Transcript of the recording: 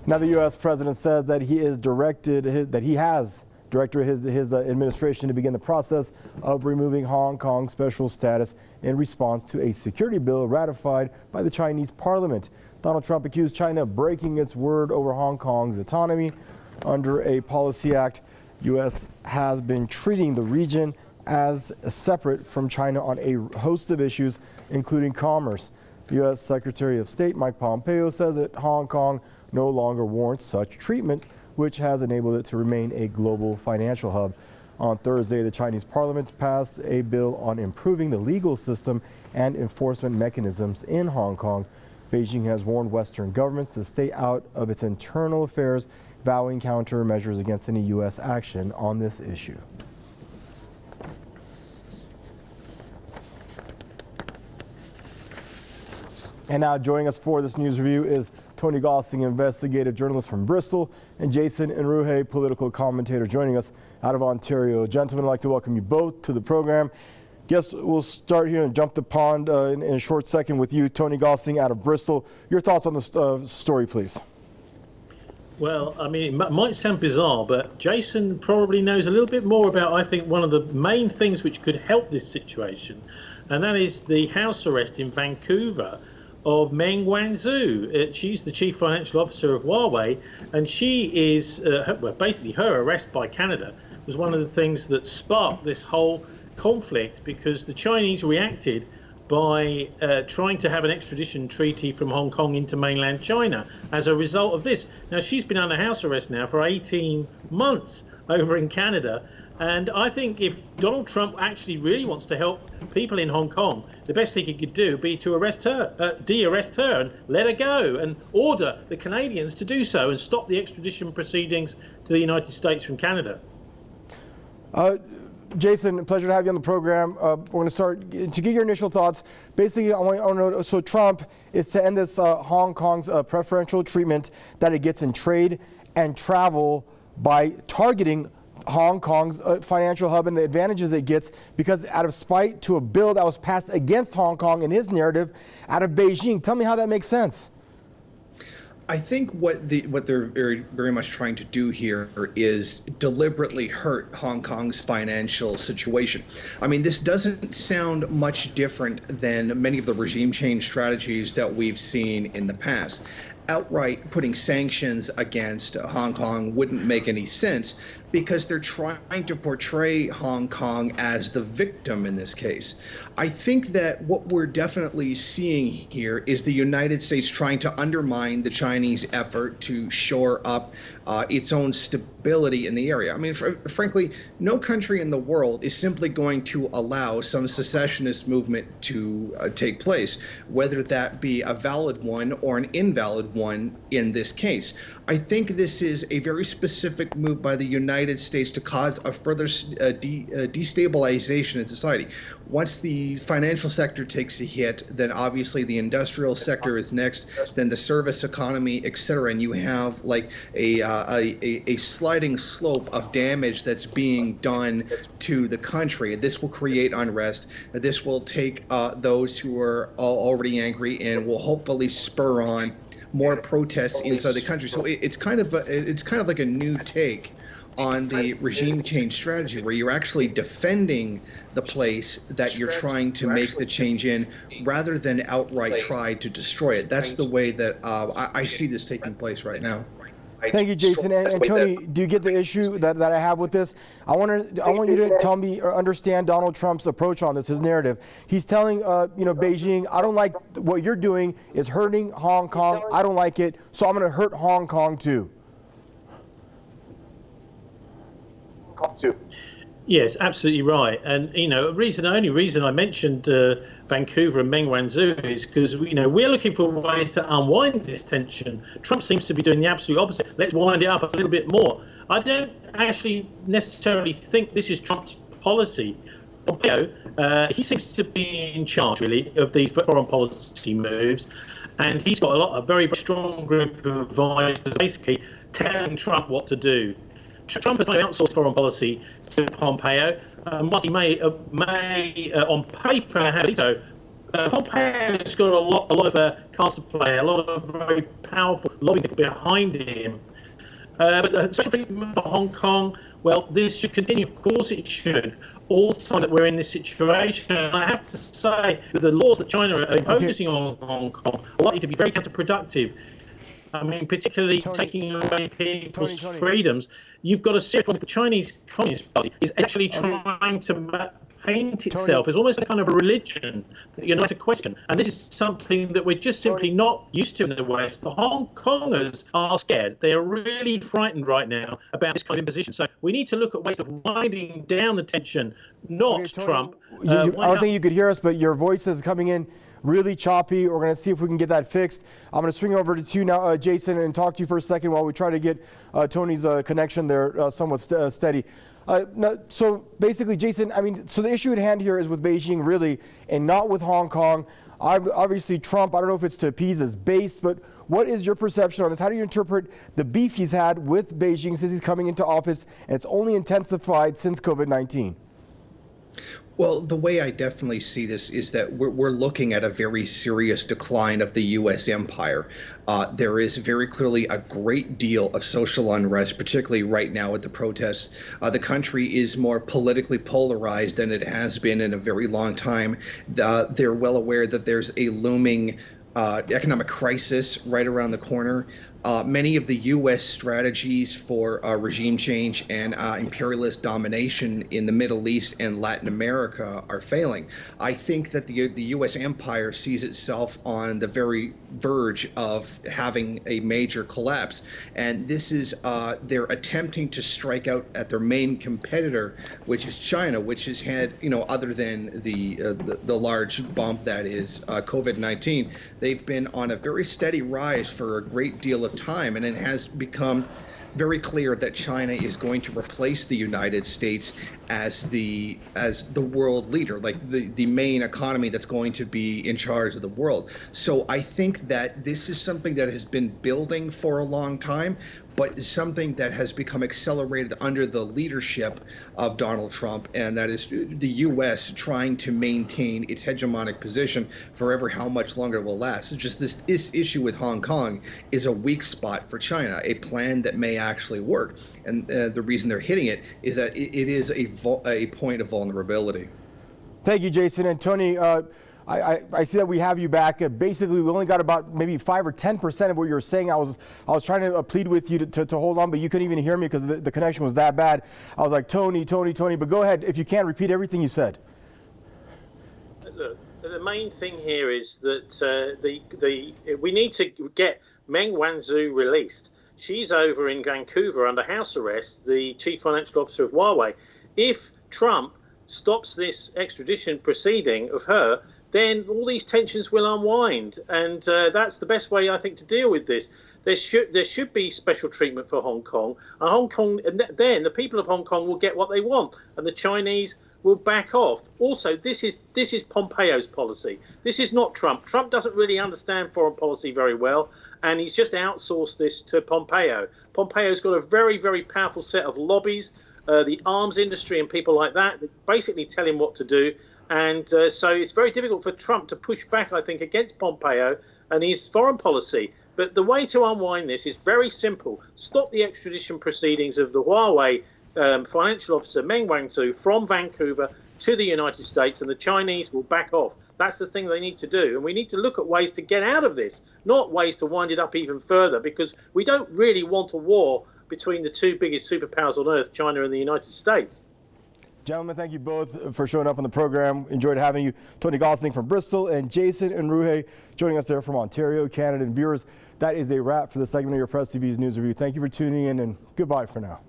Now, the U.S. president says that he has directed his administration to begin the process of removing Hong Kong's special status in response to a security bill ratified by the Chinese parliament. Donald Trump accused China of breaking its word over Hong Kong's autonomy. Under a policy act, U.S. has been treating the region as separate from China on a host of issues, including commerce. U.S. Secretary of State Mike Pompeo says that Hong Kong no longer warrants such treatment, which has enabled it to remain a global financial hub. On Thursday, the Chinese parliament passed a bill on improving the legal system and enforcement mechanisms in Hong Kong. Beijing has warned Western governments to stay out of its internal affairs, vowing countermeasures against any U.S. action on this issue. And now joining us for this news review is Tony Gosling, investigative journalist from Bristol, and Jason Nruhe, political commentator, joining us out of Ontario. Gentlemen, I'd like to welcome you both to the program. Guess we'll start here and jump the pond in a short second with you, Tony Gosling out of Bristol. Your thoughts on the story, please. Well, I mean, it might sound bizarre, but Jason probably knows a little bit more about, I think, one of the main things which could help this situation, and that is the house arrest in Vancouver of Meng Wanzhou. She's the chief financial officer of Huawei, and she is, basically her arrest by Canada was one of the things that sparked this whole conflict, because the Chinese reacted by trying to have an extradition treaty from Hong Kong into mainland China as a result of this. Now, she's been under house arrest now for 18 months over in Canada. And I think if Donald Trump actually really wants to help people in Hong Kong, the best thing he could do would be to arrest her, de-arrest her and let her go, and order the Canadians to do so and stop the extradition proceedings to the United States from Canada. Jason, pleasure to have you on the program. We're going to start to get your initial thoughts. Basically, I want to know, so Trump is to end this Hong Kong's preferential treatment that it gets in trade and travel by targeting Hong Kong's financial hub and the advantages it gets, because out of spite to a bill that was passed against Hong Kong in his narrative out of Beijing. Tell me how that makes sense. I think what they're very much trying to do here is deliberately hurt Hong Kong's financial situation. I mean, this doesn't sound much different than many of the regime change strategies that we've seen in the past. Outright putting sanctions against Hong Kong wouldn't make any sense, because they're trying to portray Hong Kong as the victim in this case. I think that what we're definitely seeing here is the United States trying to undermine the Chinese effort to shore up its own stability in the area. I mean, frankly, no country in the world is simply going to allow some secessionist movement to take place, whether that be a valid one or an invalid one in this case. I think this is a very specific move by the United States to cause a further destabilization in society. Once the financial sector takes a hit, then obviously the industrial sector is next, then the service economy, et cetera, and you have like a sliding slope of damage that's being done to the country. This will create unrest. This will take those who are already angry and will hopefully spur on more protests inside the country. So it's kind of like a new take on the regime change strategy, where you're actually defending the place that you're trying to make the change in, rather than outright try to destroy it. That's the way that I see this taking place right now. Thank you, Jason. And Tony, do you get the issue that I have with this? I want you to tell me or understand Donald Trump's approach on this, his narrative. He's telling Beijing, I don't like what you're doing is hurting Hong Kong. I don't like it, so I'm going to hurt Hong Kong too. Yes, absolutely right. And the only reason I mentioned Vancouver and Meng Wanzhou is because we're looking for ways to unwind this tension. Trump seems to be doing the absolute opposite. Let's wind it up a little bit more. I don't actually necessarily think this is Trump's policy. Pompeo, he seems to be in charge really of these foreign policy moves, and he's got a very strong group of advisors basically telling Trump what to do. Trump has outsourced foreign policy to Pompeo. Whilst he may on paper have a veto Pompeo has got a lot of cards to play, a lot of very powerful lobbying people behind him. But the special treatment for Hong Kong, well, this should continue. Of course it should. All the time that we're in this situation, and I have to say that the laws that China are imposing on Hong Kong are likely to be very counterproductive. I mean, particularly taking away people's freedoms. You've got a serious problem. The Chinese Communist Party is actually trying to paint itself as almost a kind of a religion that you're not to question. And this is something that we're just simply not used to in the West. The Hong Kongers are scared. They are really frightened right now about this kind of imposition. So we need to look at ways of winding down the tension, not Trump. I don't think you could hear us, but your voice is coming in really choppy. We're going to see if we can get that fixed. I'm going to swing over to you now, Jason, and talk to you for a second while we try to get Tony's connection there somewhat steady. So basically, Jason, I mean, so the issue at hand here is with Beijing, really, and not with Hong Kong. Obviously, Trump, I don't know if it's to appease his base, but what is your perception on this? How do you interpret the beef he's had with Beijing since he's coming into office, and it's only intensified since COVID-19? Well, the way I definitely see this is that we're looking at a very serious decline of the U.S. empire. There is very clearly a great deal of social unrest, particularly right now with the protests. The country is more politically polarized than it has been in a very long time. They're well aware that there's a looming economic crisis right around the corner. Many of the U.S. strategies for regime change and imperialist domination in the Middle East and Latin America are failing. I think that the U.S. empire sees itself on the very verge of having a major collapse, and this is they're attempting to strike out at their main competitor, which is China, which has had, other than the large bump that is COVID-19, they've been on a very steady rise for a great deal of time, and it has become very clear that China is going to replace the United States as the world leader, like the main economy that's going to be in charge of the world. So I think that this is something that has been building for a long time, but something that has become accelerated under the leadership of Donald Trump, and that is the U.S. trying to maintain its hegemonic position forever, how much longer it will last. It's just this issue with Hong Kong is a weak spot for China, a plan that may actually work. And the reason they're hitting it is that it is a point of vulnerability. Thank you, Jason. And Tony, I see that we have you back. Basically, we only got about maybe 5 or 10% of what you were saying. I was trying to plead with you to hold on, but you couldn't even hear me because the connection was that bad. I was like, Tony. But go ahead, if you can, repeat everything you said. Look, the main thing here is that we need to get Meng Wanzhou released. She's over in Vancouver under house arrest, the chief financial officer of Huawei. If Trump stops this extradition proceeding of her, then all these tensions will unwind, and that's the best way, I think, to deal with this. There should be special treatment for Hong Kong, and then the people of Hong Kong will get what they want, and the Chinese will back off. Also, this is Pompeo's policy. This is not Trump. Trump doesn't really understand foreign policy very well, and he's just outsourced this to Pompeo. Pompeo's got a very, very powerful set of lobbies, the arms industry and people like that basically tell him what to do. And so it's very difficult for Trump to push back, I think, against Pompeo and his foreign policy. But the way to unwind this is very simple. Stop the extradition proceedings of the Huawei financial officer Meng Wanzhou from Vancouver to the United States, and the Chinese will back off. That's the thing they need to do. And we need to look at ways to get out of this, not ways to wind it up even further, because we don't really want a war between the two biggest superpowers on earth, China and the United States. Gentlemen, thank you both for showing up on the program. Enjoyed having you. Tony Gosling from Bristol and Jason Nruhe joining us there from Ontario, Canada. And viewers, that is a wrap for the segment of your Press TV's News Review. Thank you for tuning in, and goodbye for now.